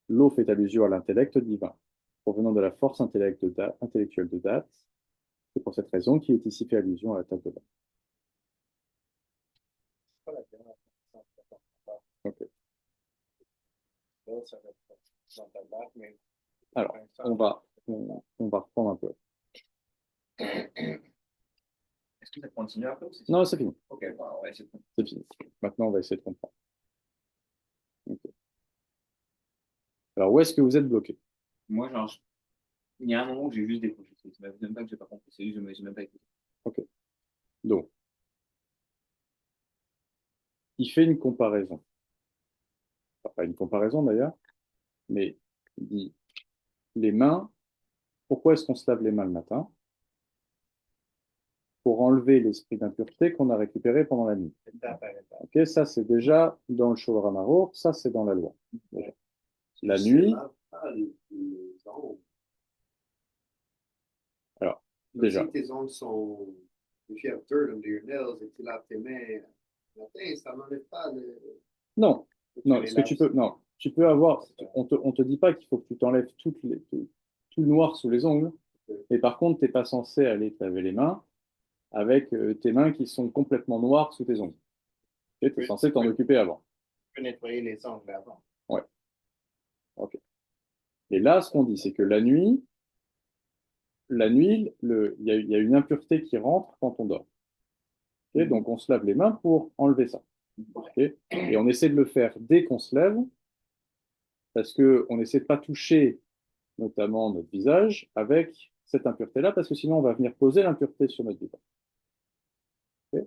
L'eau fait allusion à l'intellect divin, provenant de la force intellectuelle de date. C'est pour cette raison qu'il est ici fait allusion à la table de l'homme. Okay. Alors, on va reprendre un peu. Est-ce que ça continue un peu? Non, c'est fini. Ok, bah, on va essayer de... C'est fini. Maintenant, on va essayer de comprendre. Okay. Alors, où est-ce que vous êtes bloqué? Moi, genre, il y a un moment où j'ai juste décroché. C'est même pas que j'ai pas compris, c'est juste que je n'ai même pas écouté. Ok. Donc, il fait une comparaison. Enfin, pas une comparaison d'ailleurs, mais il dit les mains. Pourquoi est-ce qu'on se lave les mains le matin? Pour enlever l'esprit d'impureté qu'on a récupéré pendant la nuit. Ok, ça c'est déjà dans le Shulchan Aruch, ça c'est dans la loi. Déjà. La nuit. déjà. Si tes ongles sont, if you have dirt under your nails et que tu laves tes mains le matin, ça n'enlève pas le. Non, non, les ce que tu laves. peux, non, tu peux avoir, on te dit pas qu'il faut que tu t'enlèves tout le noir sous les ongles, mais par contre, t'es pas censé aller te laver les mains avec tes mains qui sont complètement noires sous tes ongles. Tu es censé t'en occuper avant. Tu peux nettoyer les ongles avant. Ouais. Ok. Et là, ce qu'on dit, c'est que la nuit, il y a une impureté qui rentre quand on dort. Ok. Donc, on se lave les mains pour enlever ça. Ok. Et on essaie de le faire dès qu'on se lève, parce qu'on essaie de pas toucher notamment notre visage avec cette impureté-là, parce que sinon, on va venir poser l'impureté sur notre visage. Ok.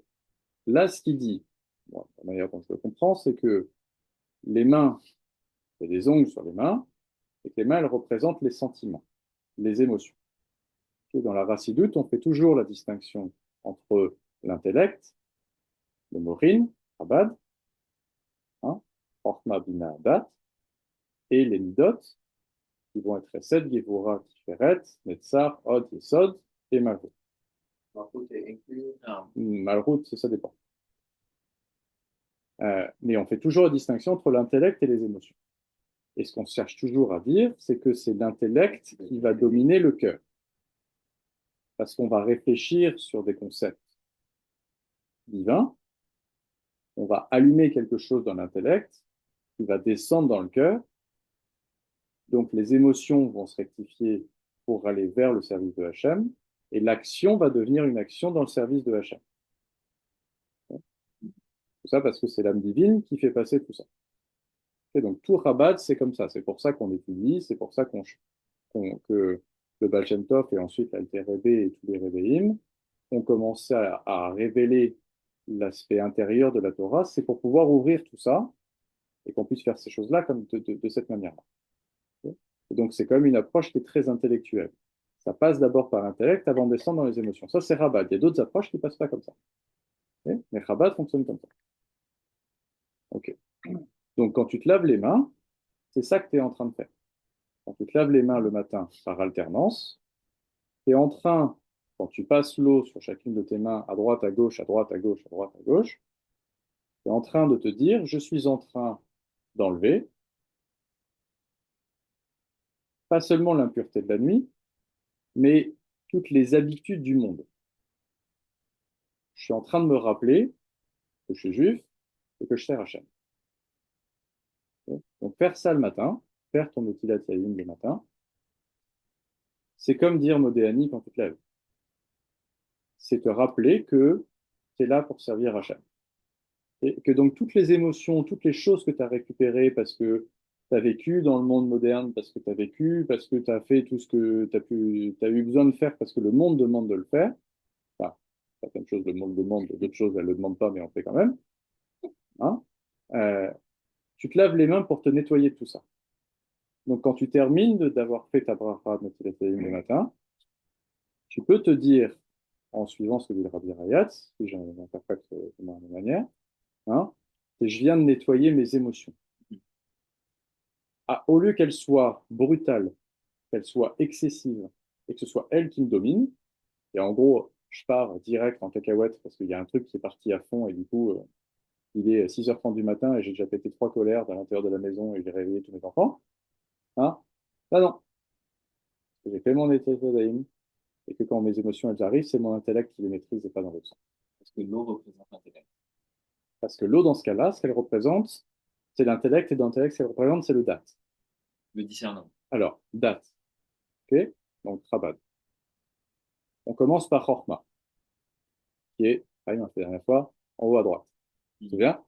Là, ce qu'il dit, bon, la manière dont je le comprends, c'est que les mains, il y a des ongles sur les mains, et que les mains, elles représentent les sentiments, les émotions. Okay. Dans la Racidoute, on fait toujours la distinction entre l'intellect, le morin, Chabad, hein, Chorma, Bina, Dat, et les midot, qui vont être Chesed, Gevura, Tiferet, Netzar, Od, Yesod, et Malchut. Malchut est inclus. Malchut, ça dépend. Mais on fait toujours la distinction entre l'intellect et les émotions. Et ce qu'on cherche toujours à dire, c'est que c'est l'intellect qui va dominer le cœur. Parce qu'on va réfléchir sur des concepts divins, on va allumer quelque chose dans l'intellect qui va descendre dans le cœur. Donc les émotions vont se rectifier pour aller vers le service de Hachem, et l'action va devenir une action dans le service de Hachem. Tout ça parce que c'est l'âme divine qui fait passer tout ça. Et donc tout Chabad, c'est comme ça. C'est pour ça qu'on étudie, c'est pour ça que le Baal Shem Tov et ensuite l'Alter Rebbe et tous les Rebbeim ont commencé à révéler l'aspect intérieur de la Torah. C'est pour pouvoir ouvrir tout ça et qu'on puisse faire ces choses-là comme de cette manière-là. Et donc c'est comme une approche qui est très intellectuelle. Ça passe d'abord par l'intellect avant de descendre dans les émotions. Ça, c'est Chabad. Il y a d'autres approches qui ne passent pas comme ça. Okay. Mais Chabad fonctionne comme ça. Ok. Donc quand tu te laves les mains, c'est ça que tu es en train de faire. Quand tu te laves les mains le matin par alternance, tu es en train, quand tu passes l'eau sur chacune de tes mains, à droite, à gauche, à droite, à gauche, à droite, à gauche, tu es en train de te dire, je suis en train d'enlever pas seulement l'impureté de la nuit, mais toutes les habitudes du monde. Je suis en train de me rappeler que je suis juif et que je sers Hachem. Donc faire ça le matin, faire ton Netilat Yadayim le matin, c'est comme dire Modéani quand tu te lèves. C'est te rappeler que tu es là pour servir Hachem. Et que donc toutes les émotions, toutes les choses que tu as récupérées parce que tu as vécu dans le monde moderne, parce que tu as vécu, parce que tu as fait tout ce que tu as eu besoin de faire, parce que le monde demande de le faire, enfin, certaines choses le monde demande, d'autres choses elle ne le demande pas, mais on fait quand même, hein, tu te laves les mains pour te nettoyer de tout ça. Donc quand tu termines d'avoir fait ta bracha le matin, tu peux te dire, en suivant ce que dit le Rabbi Rayatz, si j'interprète de ma manière, hein, et je viens de nettoyer mes émotions. Ah, au lieu qu'elles soient brutales, qu'elles soient excessives, et que ce soit elles qui me dominent, et en gros, je pars direct en cacahuète parce qu'il y a un truc qui est parti à fond, et du coup, il est 6h30 du matin, et j'ai déjà pété 3 colères à l'intérieur de la maison, et j'ai réveillé tous mes enfants. Hein? Là, non. J'ai fait mon état d'Aïm, et que quand mes émotions elles arrivent, c'est mon intellect qui les maîtrise et pas dans l'autre sens. Parce que l'eau représente l'intellect. Parce que l'eau, dans ce cas-là, ce qu'elle représente, c'est l'intellect, et dans l'intellect, ce qu'elle représente, c'est le date. Le discernement. Alors, date. Ok? Donc, Chabad. On commence par Chorma, qui est, on l'a fait la dernière fois, en haut à droite. Tu te souviens?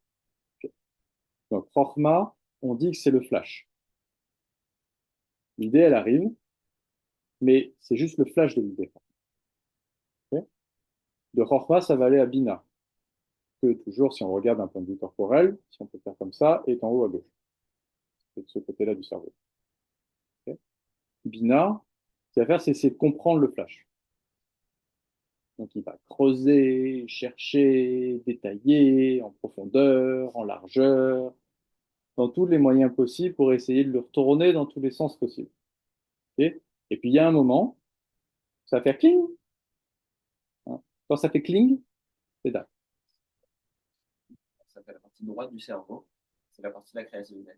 Okay. Donc, Chorma, on dit que c'est le flash. L'idée, elle arrive, mais c'est juste le flash de l'idée. Okay. De Chorma, ça va aller à Bina, que toujours, si on regarde d'un point de vue corporel, si on peut faire comme ça, est en haut à gauche. C'est de ce côté-là du cerveau. Okay. Bina, ce qu'il va faire, c'est essayer de comprendre le flash. Donc, il va creuser, chercher, détailler en profondeur, en largeur, dans tous les moyens possibles pour essayer de le retourner dans tous les sens possibles. Okay. Et puis, il y a un moment, ça va faire cling, Quand ça fait cling, c'est date. Ça fait la partie droite du cerveau. C'est la partie de la créativité.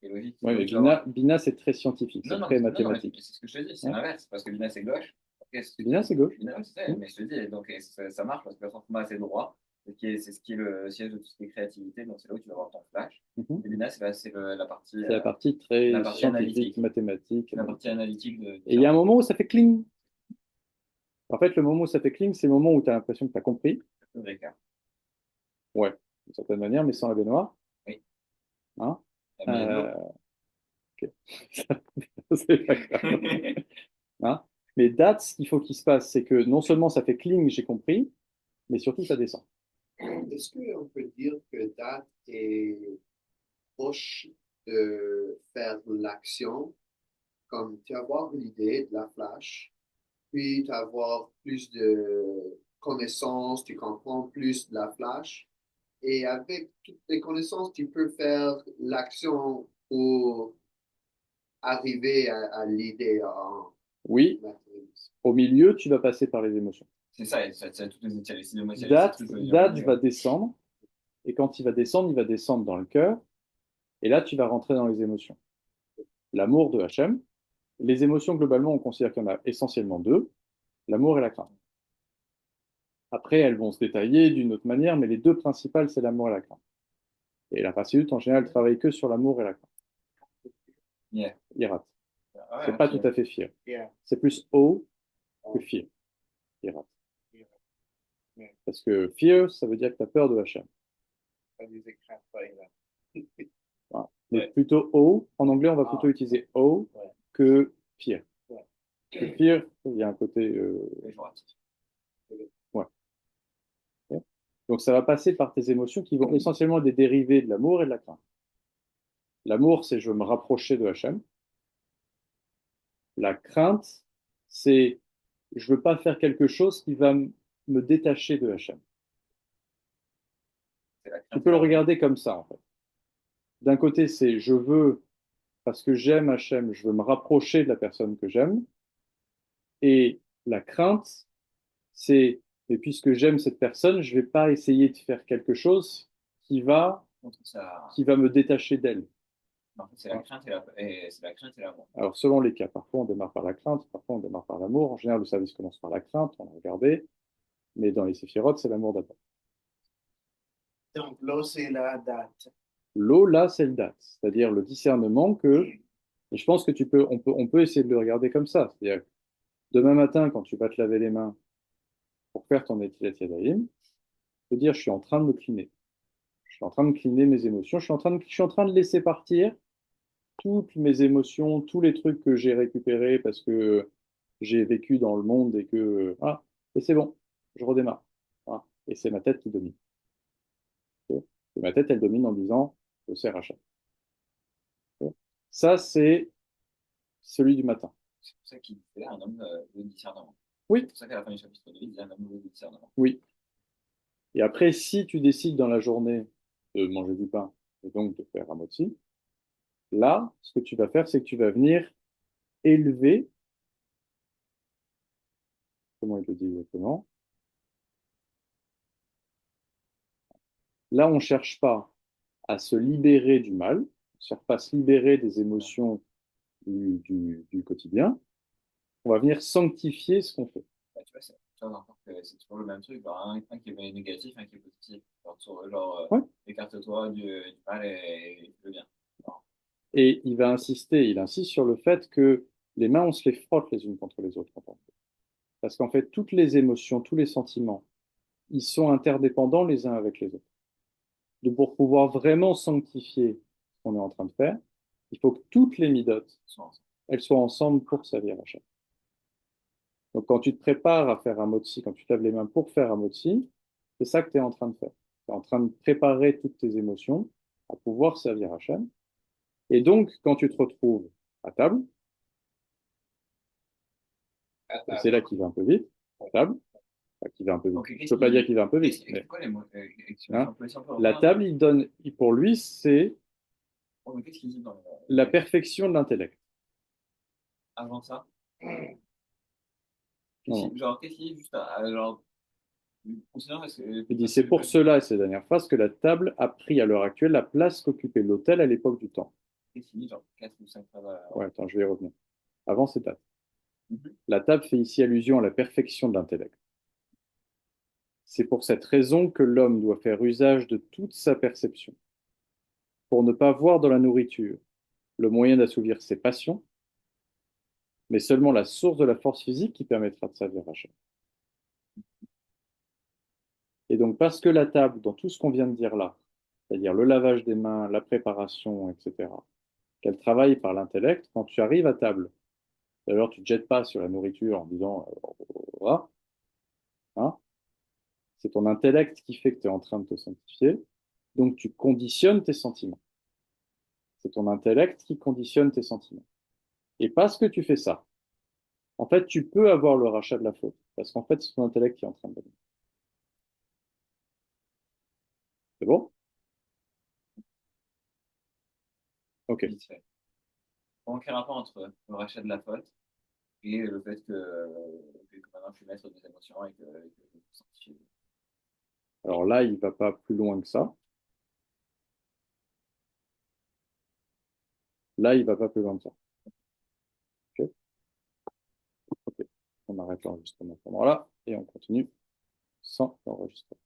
C'est logique. Ouais, mais Donc, genre, Bina, c'est très scientifique, c'est non, très non, mais mathématique. c'est ce que je te dis, c'est Ouais. l'inverse. Parce que Bina, c'est gauche. Ok, Bina, c'est gauche. Bina, c'est Mm. mais je te dis, donc ça marche parce que le format, c'est droit. C'est ce qui est le siège de tout ce qui est créativité. Donc, c'est là où tu vas avoir ton flash. Mhm. Et Bina, la partie, C'est la partie la très partie scientifique, analytique. mathématique. La partie analytique de. Et il y a un moment où ça fait cling. En fait, le moment où ça fait cling, c'est le moment où tu as l'impression que tu as compris. Ouais, d'une certaine manière, mais sans la baignoire. Oui. Hein? Mais il y a de l'eau. Ok. C'est pas grave. Hein? Mais date, ce qu'il faut qu'il se passe, c'est que non seulement ça fait cling, j'ai compris, mais surtout ça descend. Est-ce qu'on peut dire que date est proche de faire l'action, comme tu avoir l'idée de la flash, puis tu avoir plus de connaissances, tu comprends plus de la flash, et avec toutes les connaissances, tu peux faire l'action pour arriver à l'idée en Oui, mathématiques. au milieu, tu vas passer par les émotions. C'est ça, c'est toutes les étiales. C'est les Date, trucs, date va descendre, et quand il va descendre dans le cœur, et là, tu vas rentrer dans les émotions. L'amour de Hachem. Les émotions, globalement, on considère qu'il y en a essentiellement deux, l'amour et la crainte. Après, elles vont se détailler d'une autre manière, mais les deux principales, c'est l'amour et la crainte. Et la Chassidut, en général, travaille que sur l'amour et la crainte. Yeah. Irat. Ah ouais, C'est pas tout à fait fear. C'est plus O que fear. Irat. Parce que fear, ça veut dire que tu as peur de Hachem. Voilà. Mais Ouais. plutôt O, en anglais, on va plutôt utiliser O que fear. Que fear, il y a un côté. Ouais. Donc ça va passer par tes émotions qui vont essentiellement être des dérivés de l'amour et de la crainte. L'amour, c'est je veux me rapprocher de Hachem. La crainte, c'est je veux pas faire quelque chose qui va me détacher de Hachem. Tu peux le regarder comme ça, en fait. D'un côté, c'est je veux, parce que j'aime Hachem, je veux me rapprocher de la personne que j'aime. Et la crainte, c'est, et puisque j'aime cette personne, je vais pas essayer de faire quelque chose qui va, qui va me détacher d'elle. En fait, c'est la crainte et l'amour. Alors, selon les cas, parfois on démarre par la crainte, parfois on démarre par l'amour. En général, le service commence par la crainte, on a regardé. Mais dans les séphirotes, c'est l'amour d'abord. Donc, l'eau, c'est la date. L'eau, là, c'est le date, c'est-à-dire le discernement que, et je pense que on peut essayer de le regarder comme ça. C'est-à-dire, demain matin, quand tu vas te laver les mains pour faire ton Netilat Yadayim, te dire, je suis en train de me cliner. Je suis en train de cliner mes émotions. Je suis en train de laisser partir toutes mes émotions, tous les trucs que j'ai récupérés parce que j'ai vécu dans le monde et que, et c'est bon, je redémarre. Voilà. Et c'est ma tête qui domine. Okay. Et ma tête, elle domine en disant, je sers Hachem. Okay. Ça, c'est celui du matin. C'est pour ça qu'il fait un homme de discernement. Oui. C'est pour ça qu'à la fin du chapitre 2, il dit un homme de discernement. Oui. Et après, si tu décides dans la journée de manger du pain et donc de faire un motzi, là, ce que tu vas faire, c'est que tu vas venir élever, comment il le dit exactement? Là, on ne cherche pas à se libérer du mal, on ne cherche pas à se libérer des émotions du quotidien, on va venir sanctifier ce qu'on fait. Bah, tu vois, c'est toujours le même truc. Genre, un qui est négatif, un qui est positif. Ouais. Écarte-toi du mal et du bien. Et il insiste sur le fait que les mains, on se les frotte les unes contre les autres quand on fait. Parce qu'en fait, toutes les émotions, tous les sentiments, ils sont interdépendants les uns avec les autres. Donc, pour pouvoir vraiment sanctifier ce qu'on est en train de faire, il faut que toutes les midotes, elles soient ensemble pour servir Hachem. Donc, quand tu te prépares à faire un motzi, quand tu te laves les mains pour faire un motzi, c'est ça que tu es en train de faire. Tu es en train de préparer toutes tes émotions à pouvoir servir Hachem. Et donc, quand tu te retrouves à table, et c'est là qu'il va un peu vite, à table, enfin, qu'il va un peu vite. Okay, Je ne peux pas dire qu'il va un peu vite. Mais, quoi les mots hein, la table, pour lui, c'est la perfection de l'intellect. Avant ça, Non. Genre, qu'est-ce qu'il dit juste genre, considérant parce que. Il dit, c'est pour cela, et c'est la dernière phrase, que la table a pris à l'heure actuelle la place qu'occupait l'autel à l'époque du temps. Qu'est-ce qu'il dit, genre 4 ou 5 fois. Ouais, attends, je vais y revenir. Avant cette date. Mhm. La table fait ici allusion à la perfection de l'intellect. C'est pour cette raison que l'homme doit faire usage de toute sa perception, pour ne pas voir dans la nourriture le moyen d'assouvir ses passions, mais seulement la source de la force physique qui permettra de servir Hachem. Et donc, parce que la table, dans tout ce qu'on vient de dire là, c'est-à-dire le lavage des mains, la préparation, etc., qu'elle travaille par l'intellect, quand tu arrives à table, d'ailleurs, tu ne te jettes pas sur la nourriture en disant ah, hein, c'est ton intellect qui fait que tu es en train de te sanctifier, donc tu conditionnes tes sentiments. C'est ton intellect qui conditionne tes sentiments. Et parce que tu fais ça, en fait, tu peux avoir le rachat de la faute, parce qu'en fait, c'est ton intellect qui est en train de venir. C'est bon? Ok. Vite fait. Donc, quel rapport entre le rachat de la faute et le fait que maintenant je suis maître des émotions et que je me sanctifie. Alors là, il va pas plus loin que ça. Là, il va pas plus loin que ça. Ok. Ok. On arrête l'enregistrement à ce moment-là et on continue sans enregistrer.